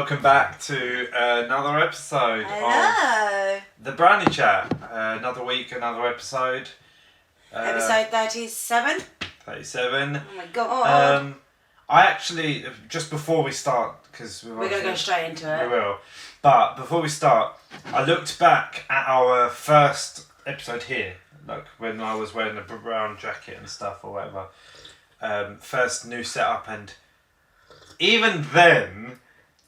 welcome back to another episode Hello. of the Brownie Chat. Another week, another episode. Episode 37. 37. Oh my god. I actually, just before we start, because we're going to go straight into it. We will. But before we start, I looked back at our first episode here, like when I was wearing the brown jacket and stuff or whatever. First new setup, and even then,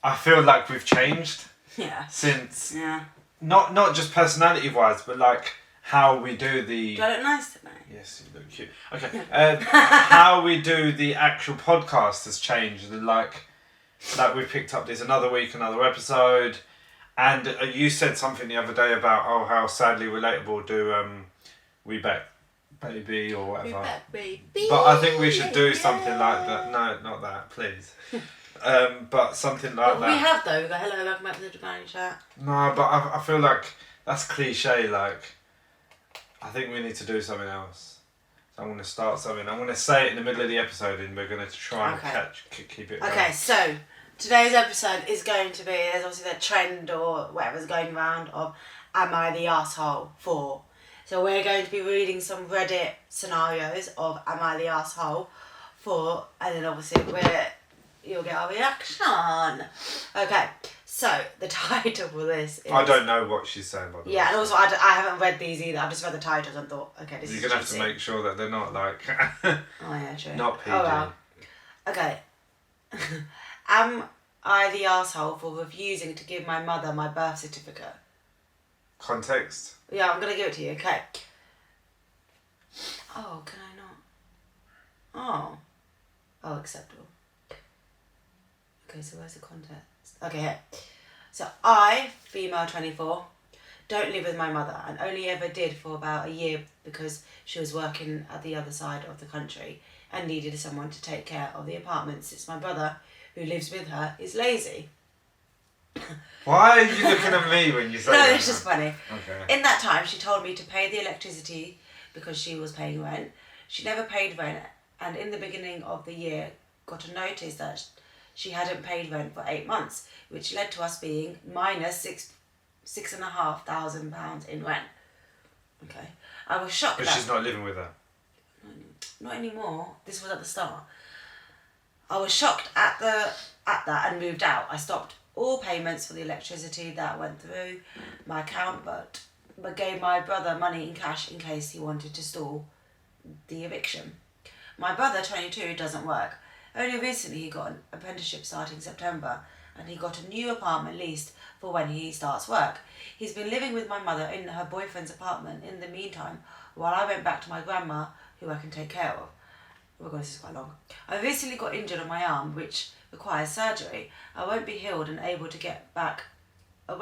I feel like we've changed. Yeah. Since. Yeah. Not just personality wise, but like how we do the. Do I look nice today? Yes, you look cute. Okay. How we do the actual podcast has changed. Like we picked up this another week, another episode, and you said something the other day about how sadly relatable do we back baby or whatever. We back baby. But I think we should do something like that. No, not that, please. But something like that. We have though. We go, hello, welcome back to the Brownie Chat. No, but I feel like that's cliche. Like, I think we need to do something else. So I'm going to start something. I'm going to say it in the middle of the episode, and we're going to try and keep it. Okay, so today's episode is going to be, there's obviously the trend or whatever's going around of, am I the asshole for? So we're going to be reading some Reddit scenarios of, am I the asshole for? And then obviously you'll get our reaction. Okay, so the title for this is... I don't know what she's saying, by the way. Yeah, and also I haven't read these either. I've just read the titles and thought, okay, this is You're going to have to make sure that they're not like... oh yeah, true. Not PG. Oh well. Okay. Am I the asshole for refusing to give my mother my birth certificate? Context? Yeah, I'm going to give it to you, okay. Oh, can I not? Oh, acceptable. Okay, so where's the context? Okay, here. So I, female 24, don't live with my mother and only ever did for about a year because she was working at the other side of the country and needed someone to take care of the apartment since my brother, who lives with her, is lazy. Why are you looking at me when you say that? No, it's just funny. Okay. In that time, she told me to pay the electricity because she was paying rent. She never paid rent, and in the beginning of the year, got a notice that she hadn't paid rent for 8 months, which led to us being minus £6,500 in rent. Okay. I was shocked. But she's not living with her? Not anymore. This was at the start. I was shocked at that and moved out. I stopped all payments for the electricity that went through my account, but gave my brother money in cash in case he wanted to stall the eviction. My brother, 22, doesn't work. Only recently he got an apprenticeship starting September, and he got a new apartment leased for when he starts work. He's been living with my mother in her boyfriend's apartment in the meantime, while I went back to my grandma, who I can take care of. Oh God, this is quite long. I recently got injured on my arm, which requires surgery. I won't be healed and able to get back to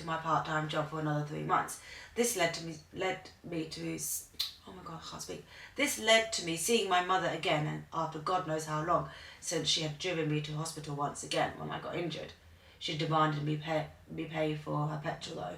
my part-time job for another 3 months. This led to me seeing my mother again, and after God knows how long, since she had driven me to hospital once again when I got injured. She demanded me pay for her petrol though.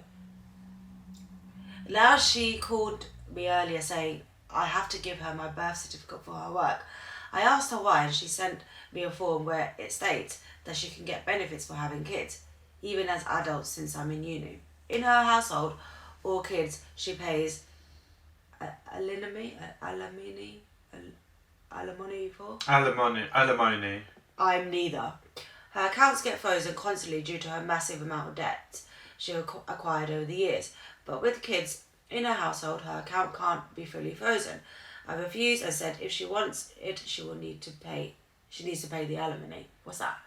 Now she called me earlier saying I have to give her my birth certificate for her work. I asked her why, and she sent me a form where it states that she can get benefits for having kids, even as adults since I'm in uni. In her household, all kids she pays alimony for. Alimony. I'm neither. Her accounts get frozen constantly due to her massive amount of debt she acquired over the years. But with kids in her household, her account can't be fully frozen. I refused and said if she wants it, she needs to pay the alimony. What's that?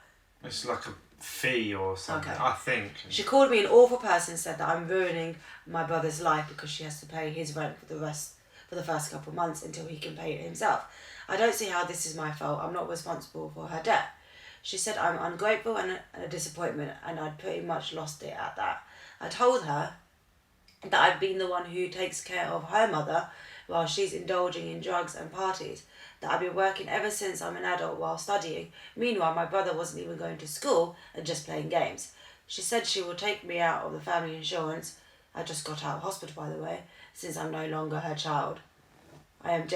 It's like a fee or something, okay. I think. She called me an awful person, said that I'm ruining my brother's life because she has to pay his rent for the first couple of months until he can pay it himself. I don't see how this is my fault. I'm not responsible for her debt. She said I'm ungrateful and a disappointment, and I'd pretty much lost it at that. I told her that I've been the one who takes care of her mother while she's indulging in drugs and parties, that I've been working ever since I'm an adult while studying. Meanwhile, my brother wasn't even going to school and just playing games. She said she will take me out of the family insurance. I just got out of hospital, by the way, since I'm no longer her child. I am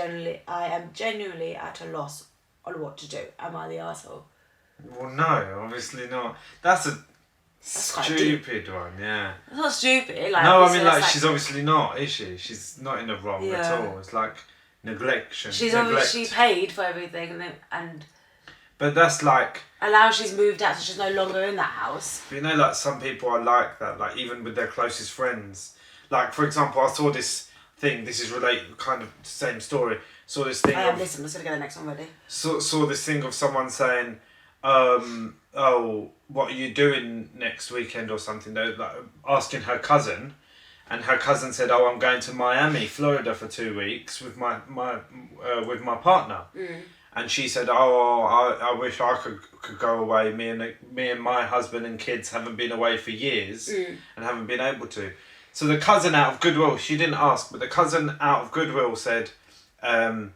genuinely at a loss on what to do. Am I the arsehole? Well, no, obviously not. That's a stupid one, yeah. It's not stupid. Like, no, I mean, like, she's obviously not, is she? She's not in the wrong at Yeah. all. It's like neglection. She's obviously paid for everything and But that's like... And now she's moved out, so she's no longer in that house. But you know, like, some people are like that, like, even with their closest friends. Like, for example, I saw this thing, this is related, kind of same story. Saw this thing Listen, I'm just going to get the next one ready. Saw this thing of someone saying, oh, what are you doing next weekend or something? They were, like, asking her cousin. And her cousin said, oh, I'm going to Miami, Florida for 2 weeks with my partner. Mm. And she said, oh, I wish I could go away. Me and my husband and kids haven't been away for years and haven't been able to. So the cousin, out of goodwill, she didn't ask, but the cousin, out of goodwill, said, I'm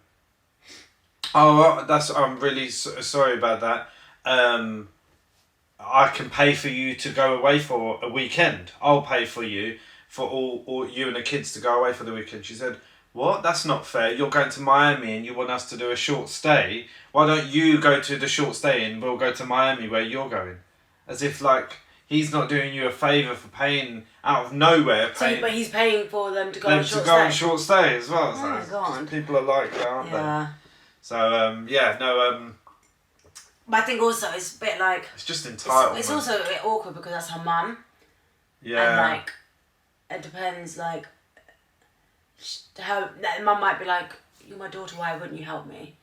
really sorry about that. I can pay for you to go away for a weekend. I'll pay for you for all you and the kids to go away for the weekend. She said, what? That's not fair. You're going to Miami and you want us to do a short stay. Why don't you go to the short stay and we'll go to Miami where you're going? As if, like, he's not doing you a favour for paying out of nowhere. But he's paying for them to go on short stay as well. Oh my God. People are like that, aren't they? So, But I think also it's a bit like... It's just entitlement. It's also a bit awkward because that's her mum. Yeah. And, like, it depends, like... Her mum might be like, you're my daughter, why wouldn't you help me?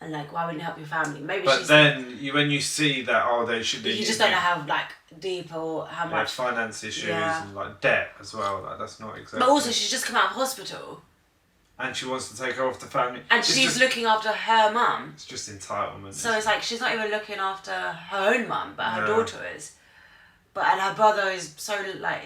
And, like, why wouldn't you help your family? Maybe but then, when you see that, they should... You just don't know how, like, deep or how much... finance issues and, like, debt as well. Like, that's not exactly... But also, she's just come out of hospital. And she wants to take her off the family. And she's looking after her mum. It's just entitlement. So it's like, she's not even looking after her own mum, but her daughter is. And her brother is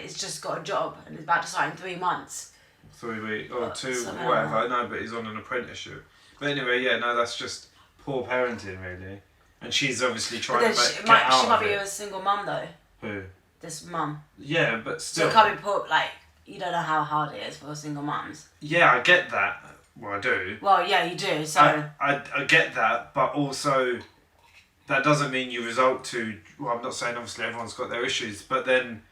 he's just got a job and is about to start in 3 months. 3 weeks, or 2, whatever. No, but he's on an apprenticeship. But anyway, that's just poor parenting, really. And she's obviously trying to get out of it. She might be a single mum, though. Who? This mum. Yeah, but still. So it can't be put, like, you don't know how hard it is for single mums. Yeah, I get that. Well, I do. Well, yeah, you do, so... I get that, but also... That doesn't mean you result to... Well, I'm not saying obviously everyone's got their issues, but then...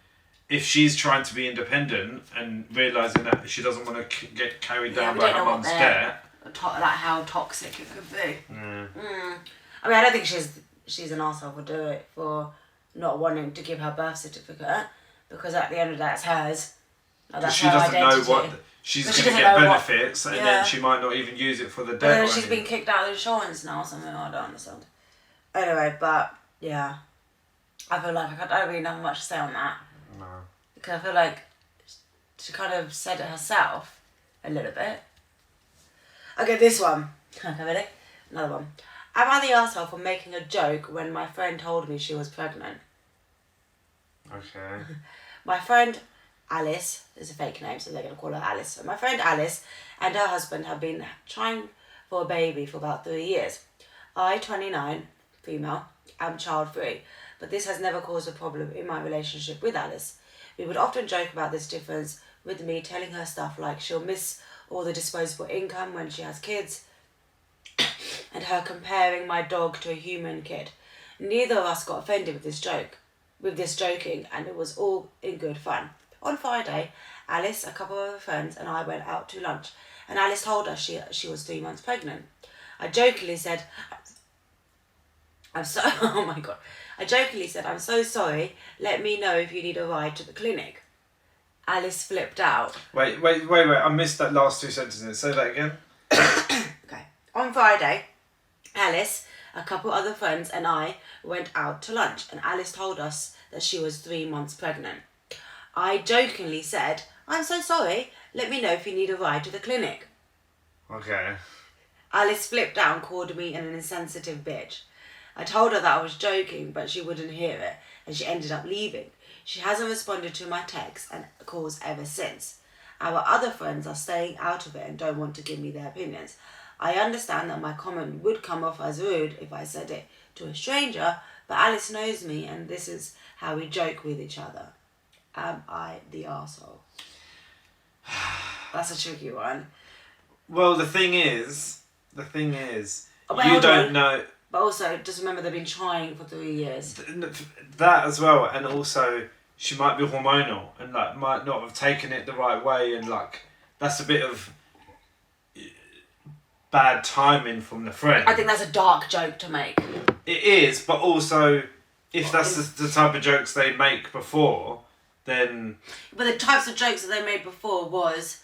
If she's trying to be independent and realising that she doesn't want to get carried down by her mum's debt... Like how toxic it could be. Yeah. I mean, I don't think she's an arsehole for doing it, for not wanting to give her birth certificate, because at the end of the day, it's hers. Like, that's she her doesn't identity. know what... She's going to get benefits, and then she might not even use it for the debt. But then she's been kicked out of the insurance now or something, I don't understand. Anyway, but, yeah. I feel like I don't really have much to say on that. No. Because I feel like she kind of said it herself a little bit. Okay, this one. Okay, ready? Another one. Am I the arsehole for making a joke when my friend told me she was pregnant? Okay. My friend Alice, is a fake name, so they're going to call her Alice. So my friend Alice and her husband have been trying for a baby for about 3 years. I, 29, female, am child-free, but this has never caused a problem in my relationship with Alice. We would often joke about this difference, with me telling her stuff like she'll miss all the disposable income when she has kids, and her comparing my dog to a human kid. Neither of us got offended with this joking, and it was all in good fun. On Friday, Alice, a couple of her friends, and I went out to lunch, and Alice told us she was 3 months pregnant. I jokingly said, oh my God. I jokingly said, I'm so sorry, let me know if you need a ride to the clinic. Alice flipped out. Wait, I missed that last 2 sentences. Say that again. Okay. On Friday, Alice, a couple other friends, and I went out to lunch, and Alice told us that she was 3 months pregnant. I jokingly said, I'm so sorry, let me know if you need a ride to the clinic. Okay. Alice flipped out and called me an insensitive bitch. I told her that I was joking, but she wouldn't hear it, and she ended up leaving. She hasn't responded to my texts and calls ever since. Our other friends are staying out of it and don't want to give me their opinions. I understand that my comment would come off as rude if I said it to a stranger, but Alice knows me and this is how we joke with each other. Am I the arsehole? That's a tricky one. Well, the thing is, But you don't know... But also, just remember they've been trying for 3 years. That as well, and also she might be hormonal and like might not have taken it the right way, and like that's a bit of bad timing from the friend. I think that's a dark joke to make. It is, but also if that's the type of jokes they make before, then... But the types of jokes that they made before was,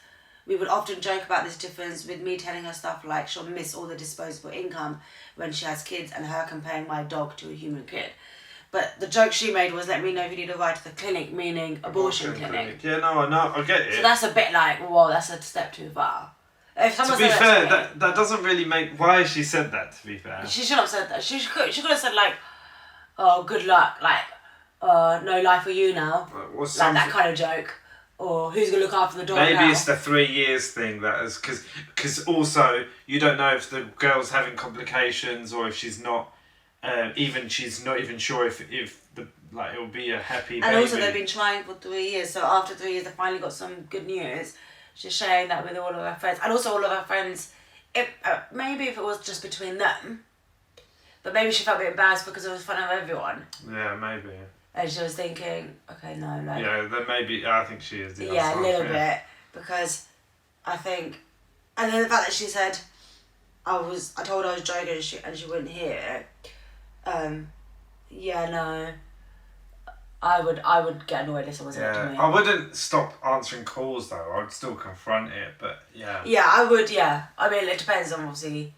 we would often joke about this difference with me telling her stuff like she'll miss all the disposable income when she has kids and her comparing my dog to a human kid. But the joke she made was, let me know if you need a ride to the clinic, meaning abortion clinic. Yeah, no, I get it. So that's a bit like, whoa, that's a step too far. If to be fair, that doesn't really make... Why she said that, to be fair? She shouldn't have said that. She could have said like, oh, good luck, like, no life for you now. Like that kind of joke. Or who's going to look after the dog Maybe now? it's the 3 years thing that is... Because also, you don't know if the girl's having complications or if she's not... she's not even sure if the like it'll be a happy baby. And also they've been trying for 3 years, so after 3 years they finally got some good news. She's sharing that with all of her friends, and also all of her friends. Maybe if it was just between them, but maybe she felt a bit embarrassed because it was in front of everyone. Yeah, maybe. And she was thinking, okay, no, like. Yeah, then maybe I think she is. Yeah, a little bit, because I think, and then the fact that she said, I told her I was joking and she wouldn't hear it. Yeah, no. I would get annoyed if someone said that to me. I wouldn't stop answering calls though. I'd still confront it, but yeah. Yeah, I would, yeah. I mean, it depends on obviously,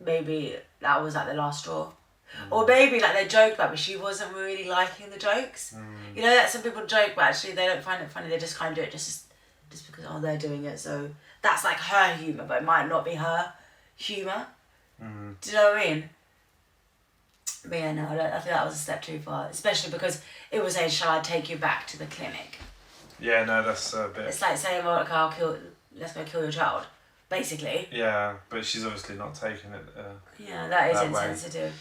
maybe that was like the last straw. Or maybe like they joked about, but she wasn't really liking the jokes. You know that some people joke, but actually they don't find it funny. They just kind of do it just because they're doing it. So that's like her humour, but it might not be her humour. Do you know what I mean? But yeah, no, I think that was a step too far, especially because it was saying, "Shall I take you back to the clinic?" Yeah, no, that's a bit. It's like saying, "Well, okay, let's go kill your child," basically. Yeah, but she's obviously not taking it. Yeah, that is that insensitive. Way.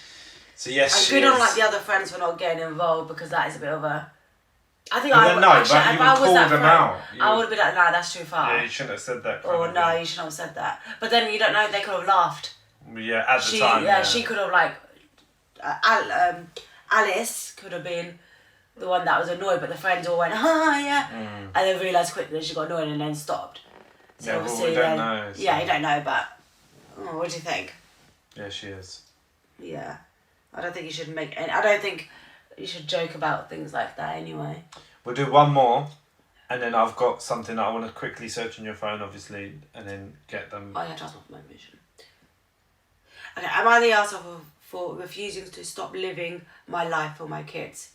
So yes, and good on like the other friends for not getting involved, because that is a bit of a. I think I would call them out. I would be like, "Nah, that's too far." Yeah, you shouldn't have said that. Or no, you shouldn't have said that. But then you don't know; they could have laughed. Yeah, at the time. Yeah, she could have like. Alice could have been the one that was annoyed, but the friends all went, yeah, and then realised quickly that she got annoyed and then stopped. So yeah, obviously well, we don't know. So. Yeah, you don't know, but what do you think? Yeah, she is. Yeah, I don't think you should I don't think you should joke about things like that anyway. We'll do one more, and then I've got something that I want to quickly search on your phone, obviously, and then get them. Oh yeah, transport my vision. Okay, am I the arsehole for refusing to stop living my life for my kids?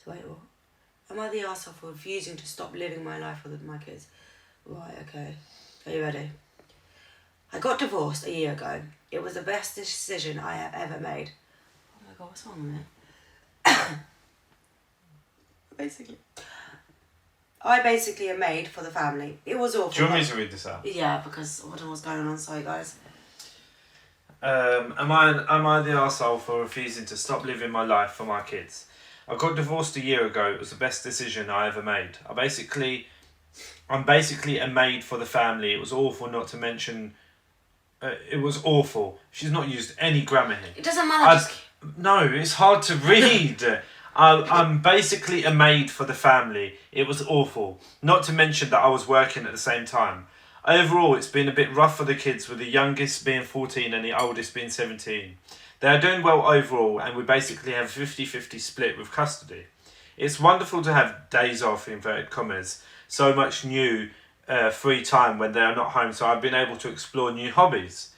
So wait, what? Am I the arsehole for refusing to stop living my life for my kids? Right, okay. Are you ready? I got divorced a year ago. It was the best decision I have ever made. Oh my god, what's wrong with me? I basically am made for the family. It was awful. Do you want me to read this out? Yeah, because I don't know what's going on. Sorry, guys. Am I the arsehole for refusing to stop living my life for my kids? I got divorced a year ago. It was the best decision I ever made. I'm basically a maid for the family. It was awful, not to mention... it was awful. She's not used any grammar here. It doesn't matter. No, it's hard to read. I'm basically a maid for the family. It was awful. Not to mention that I was working at the same time. Overall, it's been a bit rough for the kids, with the youngest being 14 and the oldest being 17. They are doing well overall, and we basically have 50-50 split with custody. It's wonderful to have days off, inverted commas, so much new free time when they are not home, so I've been able to explore new hobbies.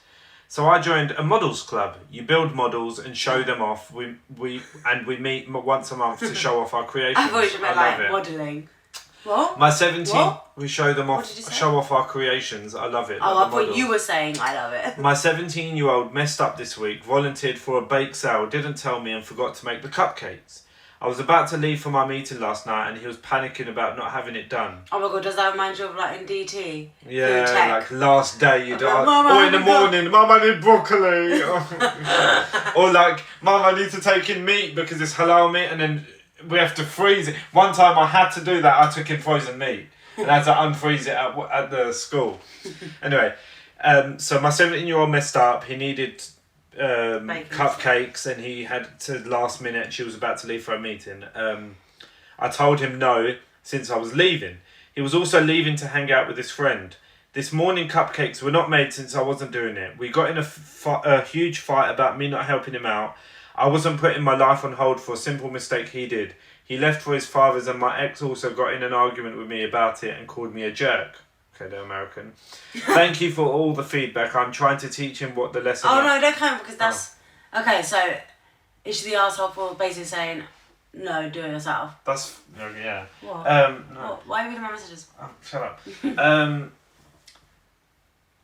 So I joined a models club. You build models and show them off. We meet once a month to show off our creations. I thought you meant like modelling. What? My 17, we show them off, What did you say? show off our creations. I love it. Oh, I thought you were saying I love it. My 17-year-old messed up this week, volunteered for a bake sale, didn't tell me and forgot to make the cupcakes. I was about to leave for my meeting last night and he was panicking about not having it done. Oh my god, does that remind you of like in DT? Yeah, like last day you'd Mama, or in the morning, Mum, I need broccoli. Or like, Mum, I need to take in meat because it's halal meat, and then we have to freeze it. One time I had to do that. I took in frozen meat and I had to unfreeze it at the school. Anyway, so my 17-year-old messed up. He needed cupcakes, and he had to last minute. She was about to leave for a meeting. I told him no since I was leaving. He was also leaving to hang out with his friend. This morning cupcakes were not made since I wasn't doing it. We got in a huge fight about me not helping him out. I wasn't putting my life on hold for a simple mistake he did. He left for his father's, and my ex also got in an argument with me about it and called me a jerk. Okay, they're American. Thank you for all the feedback. I'm trying to teach him what the lesson... Oh, no, don't come, because that's... Oh. Okay, so is she the arsehole for basically saying, no, do it yourself? That's... yeah. What? No. What? Why are you reading my messages? Oh, shut up.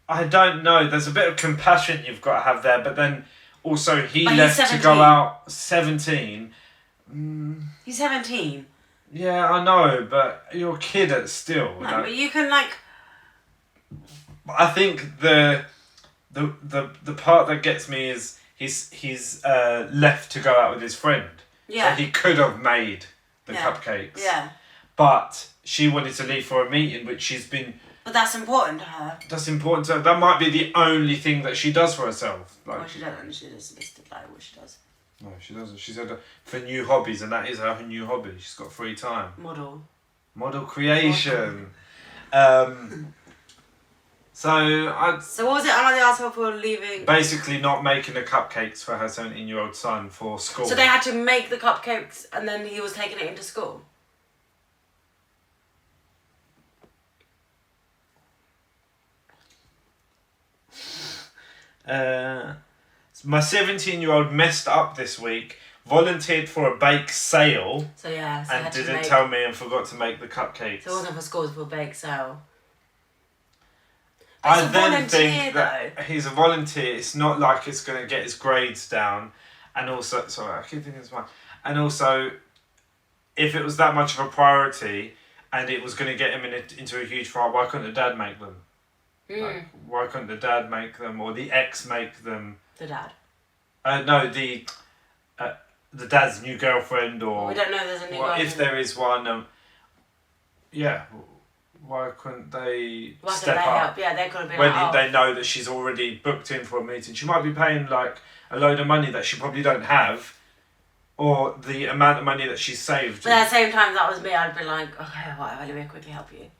I don't know. There's a bit of compassion you've got to have there, but then also he left to go out 17. He's 17. Yeah, I know, but you're a kid at still. No, but you can like... I think the part that gets me is he's left to go out with his friend. Yeah. So he could have made the cupcakes. Yeah. But she wanted to leave for a meeting, which she's been... But that's important to her. That's important to her. That might be the only thing that she does for herself. Like, well, she doesn't. She just listed like what she does. No, she doesn't. She said for new hobbies, and that is her new hobby. She's got free time. Model creation. So what was it? Am I the asshole for leaving? Basically, not making the cupcakes for her 17-year-old son for school. So they had to make the cupcakes, and then he was taking it into school. My 17-year-old messed up this week. Volunteered for a bake sale. So yeah, so and didn't tell me and forgot to make the cupcakes. So it wasn't for school, it was for a bake sale. I then think that he's a volunteer. It's not like it's going to get his grades down. And also, sorry, I keep thinking it's mine. And also, if it was that much of a priority and it was going to get him into a huge fight, why couldn't the dad make them? Like, why couldn't the dad make them or the ex make them? The dad? No, the dad's new girlfriend or... We don't know there's a new girlfriend. If there is one, yeah, why couldn't they step up? Help? Yeah, they could have been when they know that she's already booked in for a meeting. She might be paying like a load of money that she probably don't have, or the amount of money that she's saved. But at the same time, that was me. I'd be like, okay, whatever, let me quickly help you.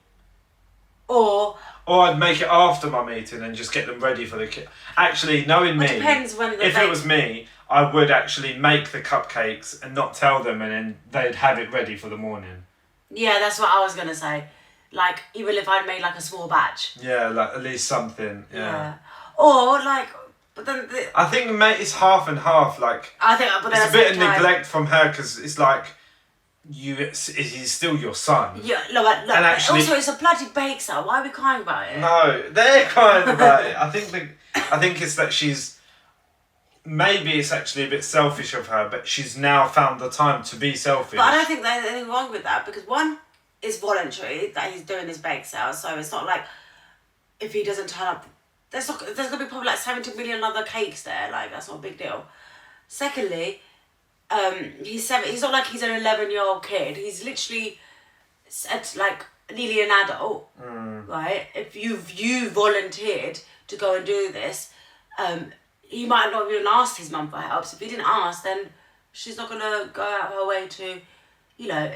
Or I'd make it after my meeting and just get them ready for the kid. Actually, knowing me, depends when if it was me, I would actually make the cupcakes and not tell them, and then they'd have it ready for the morning. Yeah, that's what I was gonna say. Like, even if I'd made like a small batch. Yeah, like at least something. Yeah. Or like, but then I think it's half and half. Like, I think, but then it's a bit of neglect from her because it's like. He's still your son. Yeah, no, but actually, also it's a bloody bake sale. Why are we crying about it? No, they're crying about it. I think it's that she's. Maybe it's actually a bit selfish of her, but she's now found the time to be selfish. But I don't think there's anything wrong with that because one, it's voluntary that he's doing his bake sale, so it's not like if he doesn't turn up, there's gonna be probably like 70 million other cakes there. Like that's not a big deal. Secondly. He's 7. He's not like he's an 11-year-old kid. He's literally, like nearly an adult, right? If you volunteered to go and do this, he might not have even asked his mum for help. So if he didn't ask, then she's not gonna go out of her way to,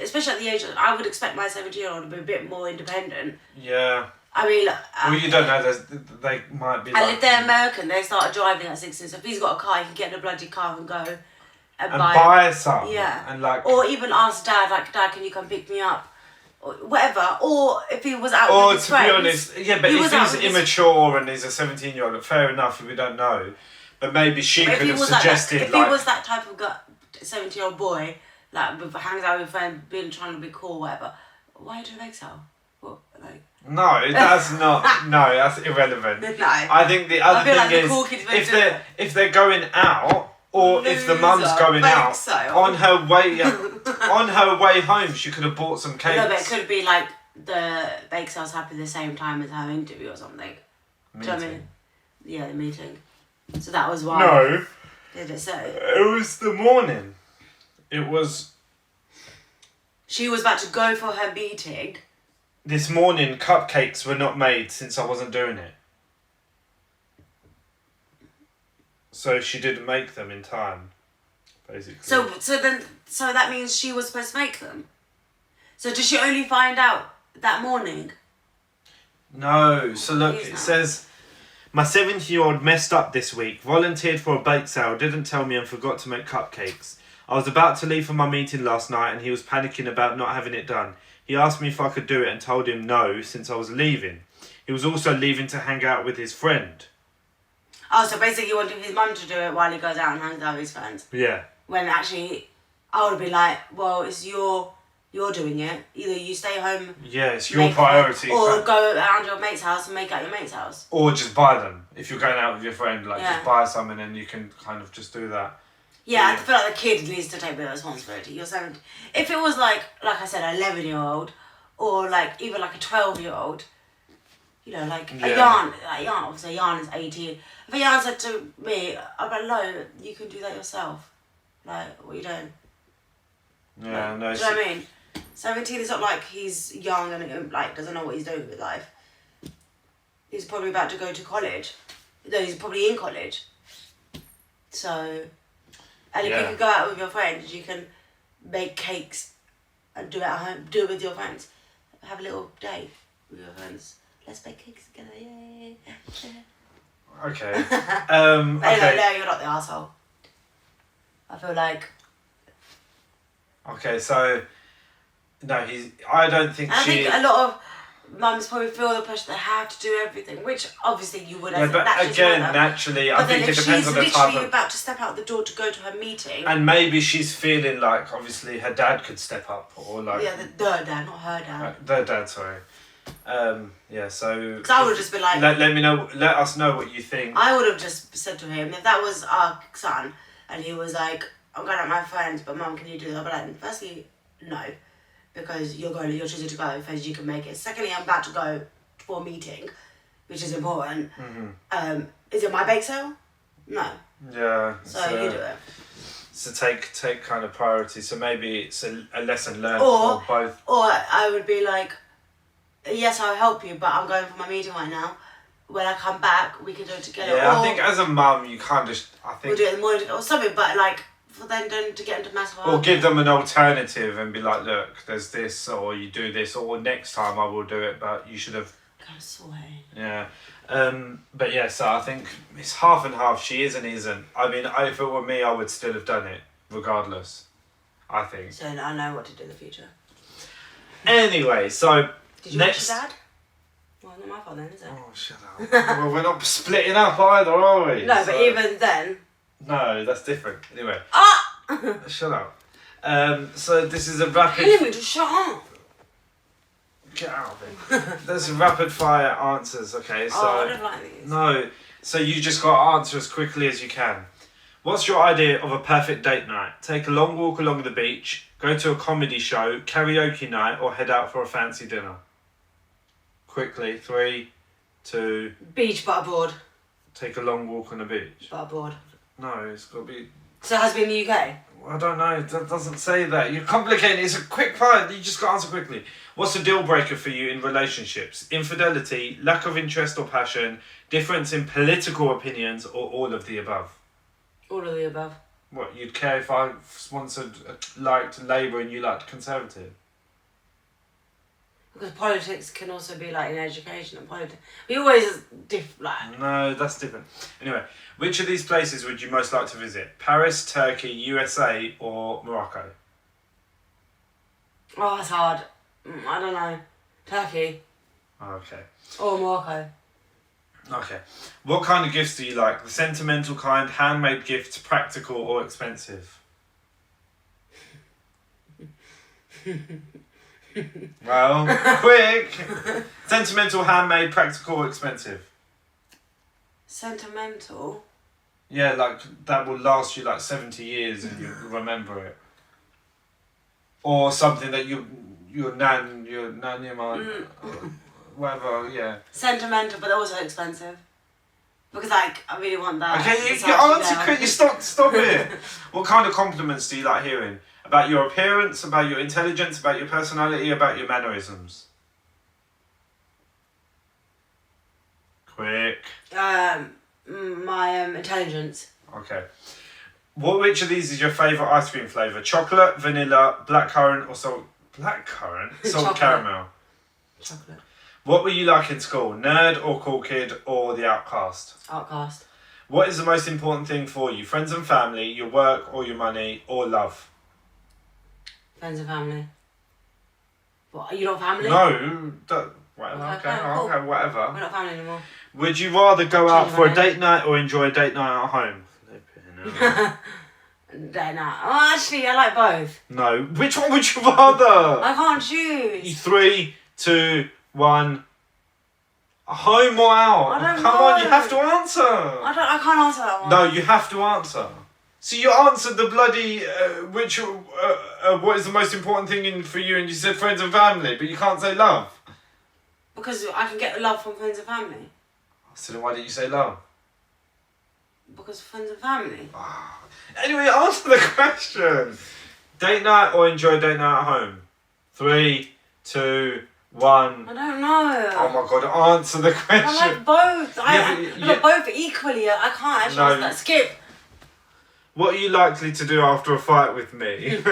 especially at the age I would expect my 17-year-old to be a bit more independent. Yeah. I mean, well, you don't know. They might be. And if they're American, they started driving at 16. So if he's got a car, he can get in a bloody car and go. And buy some. Yeah. And like. Or even ask Dad, like, Dad, can you come pick me up? Or whatever. Or if he was out with his friends. Or to be honest, yeah, but if he's immature and he's a 17-year-old, fair enough, we don't know. But maybe she could have suggested, if he was that type of 17-year-old boy, like, hangs out with friends, trying to be cool, whatever, why do you bake sale? What, like... No, that's not. No, that's irrelevant. No. I think the other thing is, cool if they're going out... Or if the mum's going out on her way home, she could have bought some cakes. No, but it could be like the bake sales happened the same time as her interview or something. Meeting. Do you know what I mean? Yeah, the meeting. So that was why. No. Did it say? It was the morning. It was. She was about to go for her meeting. This morning, cupcakes were not made since I wasn't doing it. So she didn't make them in time, basically. So that means she was supposed to make them. So does she only find out that morning? No. So look, it says, my 70-year-old messed up this week, volunteered for a bake sale, didn't tell me and forgot to make cupcakes. I was about to leave for my meeting last night and he was panicking about not having it done. He asked me if I could do it and told him no since I was leaving. He was also leaving to hang out with his friend. Oh, so basically you wanted his mum to do it while he goes out and hangs out with his friends. Yeah. When actually, I would be like, well, it's you're doing it. Either you stay home. Yeah, it's your priority. Or go around your mate's house and make out your mate's house. Or just buy them. If you're going out with your friend, like Yeah. just buy some and then you can kind of just do that. Yeah, I feel like the kid needs to take the responsibility. You're saying, if it was like I said, an 11-year-old, or like even like a 12-year-old, you know, like a yarn, obviously yarn is 18. If a yarn said to me, I'd be like, no, you can do that yourself. Like, what are you doing? Yeah, like, no. Do you know what I mean? 17 is not like he's young and like doesn't know what he's doing with life. He's probably about to go to college. No, he's probably in college. So, and if you can go out with your friends, you can make cakes and do it at home. Do it with your friends. Have a little day with your friends. Let's bake cakes together, yay! Okay. Okay. No, you're not the asshole. I feel like. Okay, so no, I don't think I think a lot of mums probably feel the pressure they have to do everything, which obviously you would. Yeah, but again, naturally, I think it depends on the type of. But then if she's literally about to step out the door to go to her meeting. And maybe she's feeling like obviously her dad could step up or like. Yeah, their dad, not her dad. Their dad, sorry. Yeah, so. Because I would have just been like. Let us know what you think. I would have just said to him, if that was our son, and he was like, I'm going out with my friends, but mum, can you do that? I'd be like, firstly, no, because you're choosing to go, first you can make it. Secondly, I'm about to go for a meeting, which is important. Mm-hmm. Is it my bake sale? No. Yeah. So you do it. So take kind of priority. So maybe it's a lesson learned for both. Or I would be like, yes, I'll help you, but I'm going for my meeting right now. When I come back, we can do it together. Yeah, or I think as a mum, you can't just. We'll do it in the morning or something, but like for them to get into massive. Or give them an alternative and be like, look, there's this, or you do this, or next time I will do it, but you should have. God, sway. Yeah. But yeah, so I think it's half and half. She is and isn't. I mean, if it were me, I would still have done it, regardless. I think. So I know what to do in the future. Anyway, so did you next. Dad? Well, not my fault then, is it? Oh, shut up. Well, we're not splitting up either, are we? No, but even then. No, that's different. Anyway. Ah! Shut up. So this is a rapid. Telling me to shut up. Get out of it. There's rapid fire answers. Okay, so. Oh, I don't like these. No, so you just got to answer as quickly as you can. What's your idea of a perfect date night? Take a long walk along the beach, go to a comedy show, karaoke night, or head out for a fancy dinner? Quickly, 3, 2. Beach butterboard. Take a long walk on the beach. Butterboard. No, it's got to be. So it has to be in the UK? I don't know. That doesn't say that. You're complicating. It's a quick fire. You just got to answer quickly. What's a deal breaker for you in relationships? Infidelity, lack of interest or passion, difference in political opinions, or all of the above? All of the above. What, you'd care if I liked Labour and you liked Conservative? Because politics can also be like in education and politics. We always like. No, that's different. Anyway, which of these places would you most like to visit? Paris, Turkey, USA, or Morocco? Oh, that's hard. I don't know. Turkey. Okay. Or Morocco. Okay. What kind of gifts do you like? The sentimental kind, handmade gifts, practical or expensive? Well, quick! Sentimental, handmade, practical or expensive? Sentimental? Yeah, like that will last you like 70 years and you remember it. Or something that your nan, your whatever, yeah. Sentimental, but also expensive. Because like, I really want that. Okay, you answer quick, you stop it. What kind of compliments do you like hearing? About your appearance, about your intelligence, about your personality, about your mannerisms? Quick. My intelligence. Okay. Which of these is your favourite ice cream flavour? Chocolate, vanilla, blackcurrant, or salt? Blackcurrant? Salt caramel. Chocolate. What were you like in school? Nerd or cool kid or the outcast? Outcast. What is the most important thing for you? Friends and family, your work or your money, or love? Friends and family. What? Are you not family? No. Whatever. Okay, cool. okay, whatever. We're not family anymore. Would you rather go out for a date night or enjoy a date night at home? Date night. Oh, actually, I like both. No. Which one would you rather? I can't choose. 3, 2, 1. Home or out? I don't Come know. on, you have to answer. I can't answer that one. No, you have to answer. So you answered the bloody what is the most important thing for you, and you said friends and family, but you can't say love. Because I can get love from friends and family. So then why didn't you say love? Because friends and family. Anyway, answer the question. Date night or enjoy date night at home? 3, 2, 1. I don't know. Oh my god, answer the question. I like both. I like both equally. I can't actually answer that. Skip. What are you likely to do after a fight with me?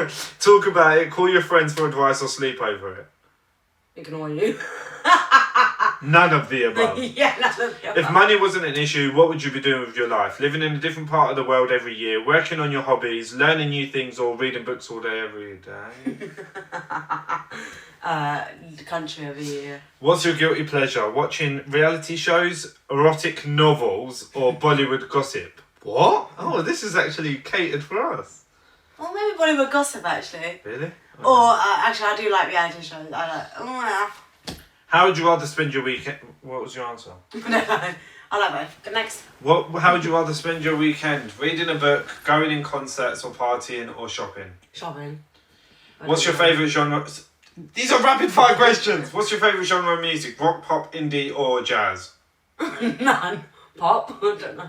Talk about it, call your friends for advice, or sleep over it? Ignore you. None of the above. Yeah, none of the above. If money wasn't an issue, what would you be doing with your life? Living in a different part of the world every year, working on your hobbies, learning new things, or reading books all day every day? The country of the year. What's your guilty pleasure? Watching reality shows, erotic novels, or Bollywood gossip? What? Oh, this is actually catered for us. Well, maybe Bollywood gossip, actually. Really? Okay. Or, actually, I do like reality shows. I like... Oh, yeah. How would you rather spend your weekend? What was your answer? No, I like both. Go next. How would you rather spend your weekend? Reading a book, going in concerts, or partying, or shopping? Shopping. What's your favourite genre? These are rapid fire questions. What's your favourite genre of music? Rock, pop, indie, or jazz? None. Pop? I don't know.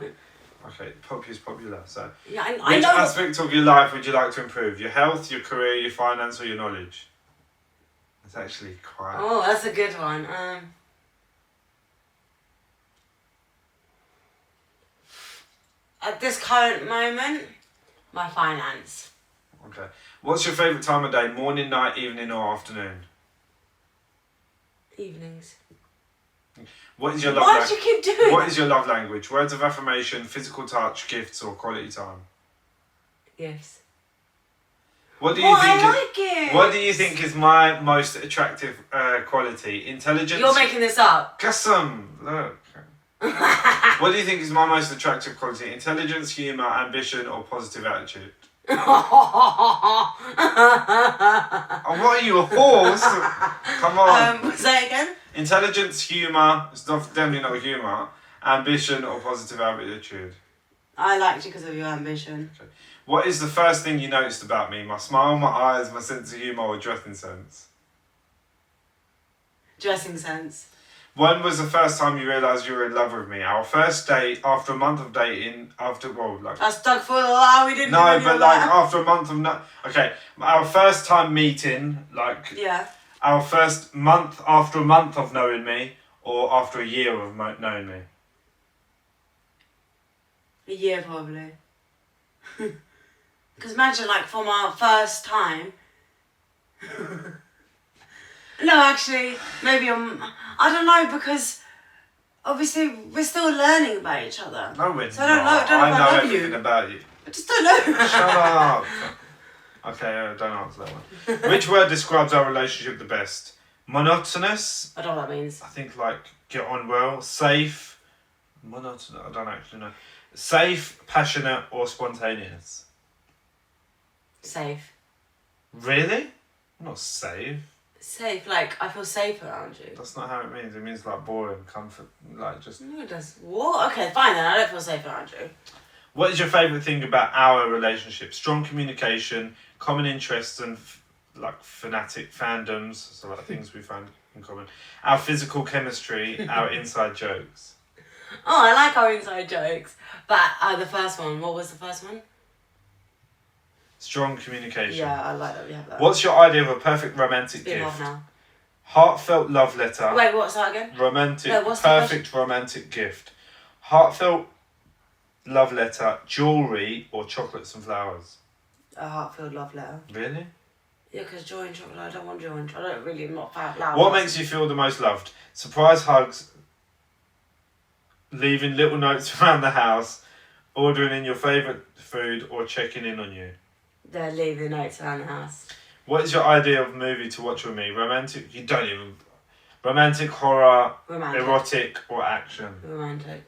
Okay, pop is popular, so... Yeah, I Which know... aspect of your life would you like to improve? Your health, your career, your finance, or your knowledge? It's actually quite... Oh, that's a good one. At this current moment, my finance. Okay. What's your favourite time of day? Morning, night, evening, or afternoon? Evenings. What is your love Why do you keep doing What that? is your love language? Words of affirmation, physical touch, gifts, or quality time? Yes. What do you What do you think is my most attractive quality? Intelligence. You're making this up. Qasam. Look. What do you think is my most attractive quality? Intelligence, humour, ambition, or positive attitude? Oh, what are you, a horse? Come on. Say it again. Intelligence, humour, it's definitely not humour, ambition, or positive attitude. I liked you because of your ambition. Okay. What is the first thing you noticed about me? My smile, my eyes, my sense of humour, or dressing sense? Dressing sense. When was the first time you realised you were in love with me? Our first date, after a month of dating, I stuck for a while, we didn't do any of that. after a month of okay, our first time meeting, Yeah. our first month after a month of knowing me, or after a year of knowing me? A year, probably. Because imagine, from our first time... No, actually, maybe I don't know, because obviously we're still learning about each other. No, we're so I know everything about you. I just don't know. Shut up. Okay, don't answer that one. Which word describes our relationship the best? Monotonous. I don't know what that means. I think get on well. Safe. Monotonous. I don't actually know. Safe, passionate, or spontaneous? Safe. Really? Not safe. Safe, I feel safe around you. That's not how it means. It means boring, comfort, just... No, it does. What? Okay, fine then. I don't feel safe around you. What is your favourite thing about our relationship? Strong communication, common interests, and fanatic fandoms, so things we find in common. Our physical chemistry, our inside jokes. Oh, I like our inside jokes. But the first one, what was the first one? Strong communication. Yeah, I like that we have that. What's your idea of a perfect romantic Spin gift? off now. Heartfelt love letter. Wait, what's that again? Romantic, No, what's the perfect romantic gift. Heartfelt love letter, jewellery, or chocolates and flowers? A heart-filled love letter. Really? Yeah, because joy and chocolate, I don't want joy and chocolate. I don't really, I'm not about loud. What makes you feel the most loved? Surprise hugs, leaving little notes around the house, ordering in your favourite food, or checking in on you? They're leaving notes around the house. What is your idea of movie to watch with me? Romantic? You don't even... Romantic, horror, erotic, or action? Romantic.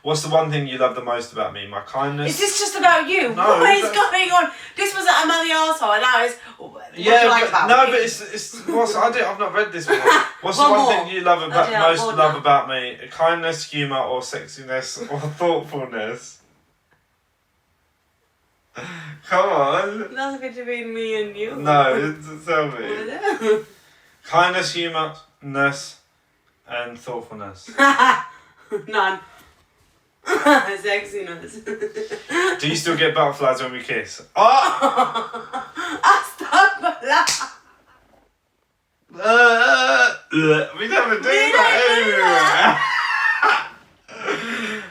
What's the one thing you love the most about me? My kindness? Is this just about you? No, what is going on? This was Am I the Arsehole, and now it's... What do yeah, you like about no, me? but it's what's, I've not read this one. What's the One one more. thing you love about most one love now. about me? Kindness, humour, or sexiness, or thoughtfulness? Come on. That's between me and you. No, tell me. What is it? Kindness, humourness, and thoughtfulness. None. Sexiness. Do you still get butterflies when we kiss? Oh! Astaghfirullah. We never do that.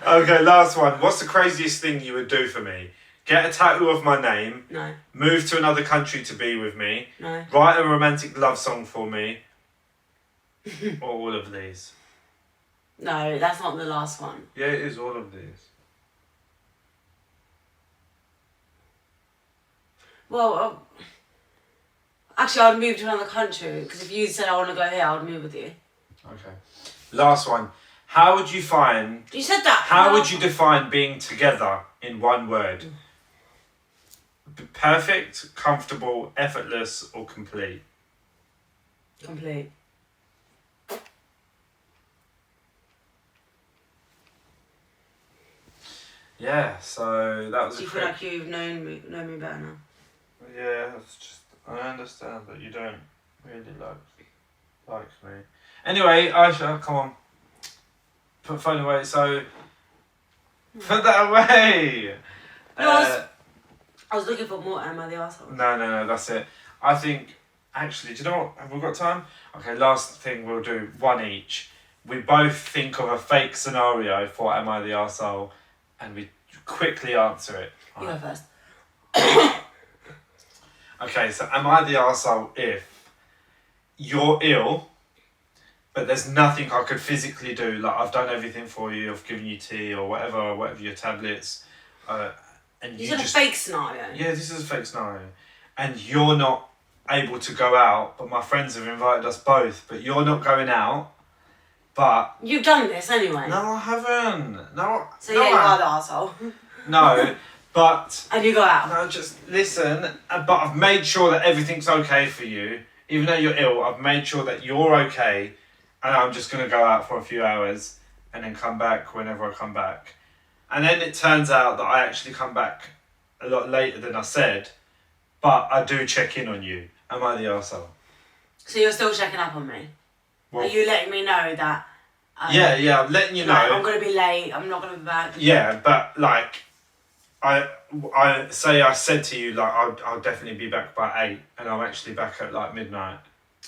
Okay, last one. What's the craziest thing you would do for me? Get a tattoo of my name. No. Move to another country to be with me. No. Write a romantic love song for me. Or all of these. No, that's not the last one. Yeah, it is all of these. Well, actually, I'd move to another country, because if you said I want to go here, I would move with you. Okay. Last one. How would you find... You said that. How would you define being together in one word? Perfect, comfortable, effortless, or complete? Complete. Yeah, so that was Do a you feel quick... like you've known me better now? Yeah, it's just... I understand that you don't really like me. Anyway, Aisha, come on. Put the phone away, so... Put that away! No, I was looking for more Am I the Arsehole? No, that's it. I think... Actually, do you know what? Have we got time? Okay, last thing we'll do, one each. We both think of a fake scenario for Am I the Arsehole, and we quickly answer it. You go first. Okay, so am I the arsehole if you're ill, but there's nothing I could physically do? Like, I've done everything for you, I've given you tea or whatever your tablets, and You you said just... a fake scenario. Yeah, this is a fake scenario. And you're not able to go out, but my friends have invited us both, but you're not going out, but... You've done this anyway. No, I haven't. No, So no, yeah, you are the arsehole. No, but... And you go out. No, just listen. But I've made sure that everything's okay for you. Even though you're ill, I've made sure that you're okay. And I'm just going to go out for a few hours and then come back whenever I come back. And then it turns out that I actually come back a lot later than I said. But I do check in on you. Am I the arsehole? So you're still checking up on me? Well, Are you letting me know that... yeah, I'm letting you know. Like, I'm going to be late, I'm not going to be back. Yeah, but like... I said to you, like, I'll definitely be back by 8, and I'm actually back at like midnight.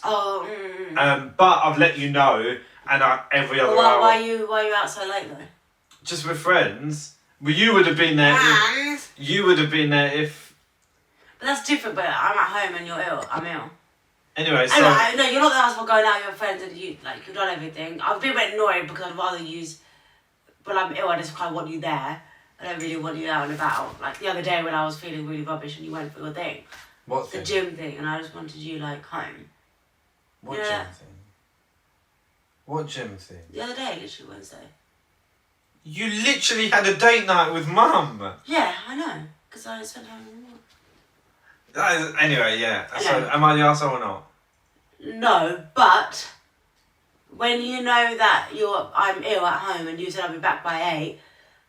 Oh. But I've let you know, and every other hour. Why are you out so late though? Just with friends. Well, you would have been there. You would have been there if. But that's different. But I'm at home and you're ill. I'm ill. Anyway, so. No, you're not the ass for going out with your friends and you've done everything. I've been a bit annoyed because I'd rather use. But I'm ill. I just kind of want you there. I don't really want you out and about. Like the other day when I was feeling really rubbish and you went for your thing. What thing? The gym thing, and I just wanted you like home. What gym thing? What gym thing? The other day, literally Wednesday. You literally had a date night with Mum. Yeah, I know. Because I spent time with Mum. Anyway, yeah. So, am I the arsehole or not? No, but when you know that I'm ill at home and you said I'll be back by 8,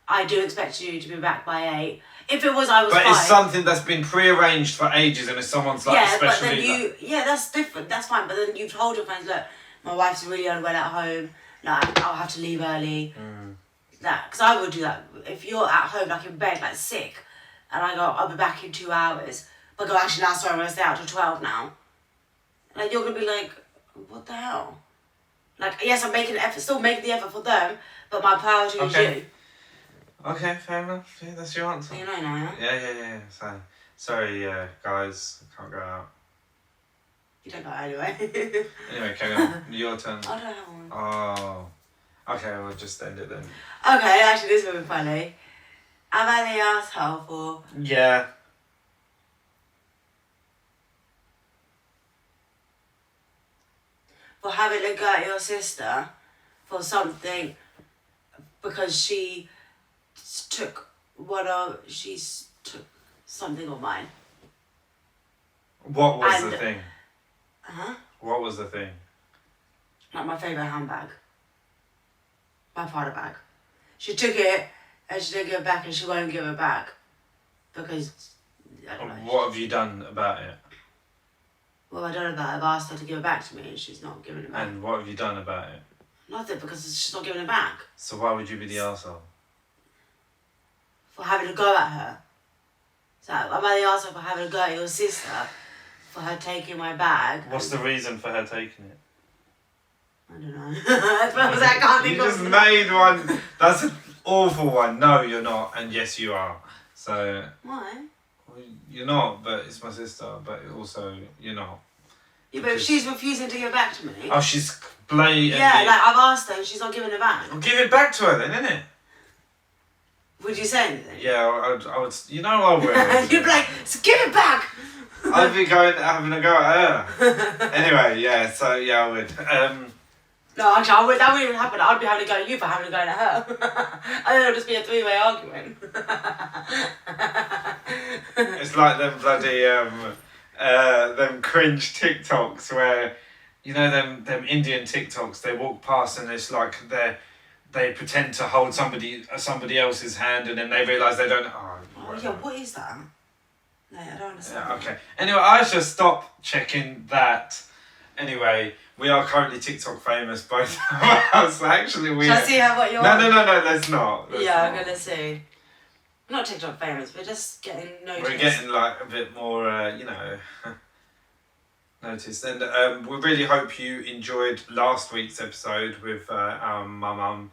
I do expect you to be back by 8. If it was, I was But fine. it's something that's been pre-arranged for ages, and if someone's like yeah, but especially... then that's different. That's fine. But then you've told your friends, look, my wife's really unwell at home. Like, I'll have to leave early. Because I would do that. If you're at home, like in bed, like sick, and I go, I'll be back in 2 hours. But I go, actually, now, sorry, I'm going to stay out till 12 now. Like, you're going to be like, what the hell? Like, yes, I'm making an effort, still making the effort for them, but my priority is you. Okay, fair enough. Yeah, that's your answer. You know Naya. Yeah. So, sorry, guys, I can't go out. You don't know anyway. Anyway, carry on. Your turn. I don't have one. Oh. Okay, we'll just end it then. Okay, actually this will be funny. Am I the asshole for... Yeah. for having to go at your sister for something because she took something of mine. What was the thing? Huh? What was the thing? Like my favourite handbag. My Prada bag. She took it and she didn't give it back and she won't give it back. Because, I don't know. What have you done about it? Well, I don't know about it. I've asked her to give it back to me and she's not giving it back. And what have you done about it? Nothing, because she's not giving it back. So why would you be the arsehole? For having to go at her. So, am I the arsehole for having to go at your sister for her taking my bag? What's the reason for her taking it? I don't know. I can't think You of just made one. That's an awful one. No, you're not. And yes, you are. So... Why? Well, you're not, but it's my sister. But also, you're not. Yeah, but if she's refusing to give it back to me... Oh, she's blatantly... Yeah, like I've asked her and she's not giving it back. Well, give it back to her then, innit? Would you say anything? Yeah, I would... You know I would. You'd be like, so give it back! I'd be having a go at her. Anyway, yeah, so yeah, I would. No, actually, that wouldn't even happen. I'd be having to go at you for having to go at her. And then it'll just be a three-way argument. It's like them bloody, them cringe TikToks where, you know, them Indian TikToks, they walk past and it's like they pretend to hold somebody else's hand and then they realise they don't... Oh, yeah, what is that? No, I don't understand. Yeah, okay. Anyway, Aisha, stop checking that. Anyway, we are currently TikTok famous, both of us. Actually, we... Shall I see what you're... No, let's not. I'm going to see. We're not TikTok famous, we're just getting noticed. We're getting, like, a bit more, noticed. And we really hope you enjoyed last week's episode with our mum.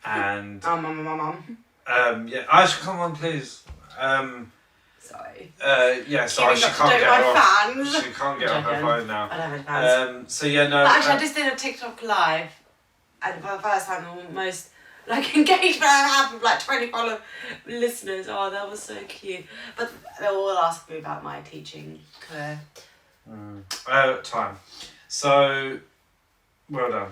And... my mum. Yeah, Aisha, come on, please. Sorry. Yeah, sorry, she can't get off. She can't get off her phone now. I don't have fans. So yeah, no. But actually, I just did a TikTok live, and for the first time, the most engagement I have with 20 listeners. Oh, that was so cute. But they were all asking me about my teaching career. Time. So, well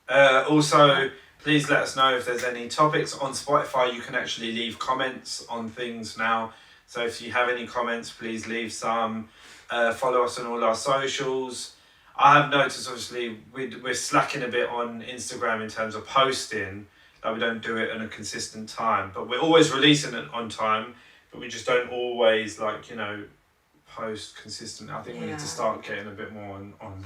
done. Also, please let us know if there's any topics on Spotify. You can actually leave comments on things now. So if you have any comments, please leave some. Follow us on all our socials. I have noticed, obviously, we're slacking a bit on Instagram in terms of posting. Like we don't do it in a consistent time. But we're always releasing it on time. But we just don't always, post consistent. I think we need to start getting a bit more on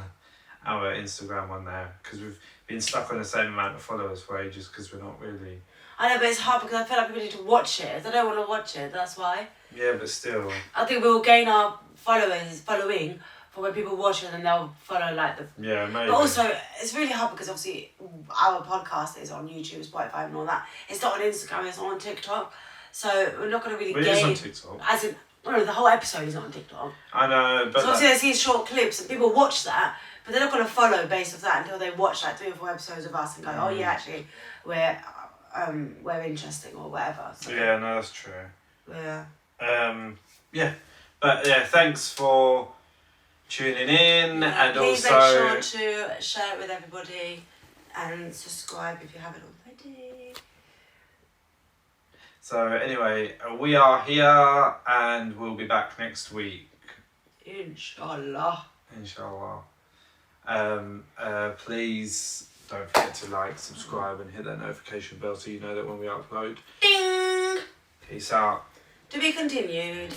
our Instagram on there. Because we've been stuck on the same amount of followers for ages because we're not really... I know, but it's hard because I feel like people need to watch it. If they don't want to watch it, that's why. Yeah, but still. I think we'll gain our following for when people watch it and they'll follow Yeah, maybe. But also, it's really hard because obviously our podcast is on YouTube, Spotify and all that. It's not on Instagram, it's not on TikTok. So we're not going to really gain... It is on TikTok. As in, no, the whole episode is not on TikTok. I know, but... So obviously they see short clips and people watch that, but they're not going to follow based off that until they watch 3 or 4 episodes of us and go, oh yeah, actually, we're interesting or whatever. So, yeah, no, that's true. Yeah. Yeah. But yeah, thanks for tuning in and please also... make sure to share it with everybody and subscribe if you haven't already. So anyway, we are here and we'll be back next week. Inshallah. Inshallah. Please don't forget to subscribe and hit that notification bell so you know that when we upload. Ding! Peace out. To be continued.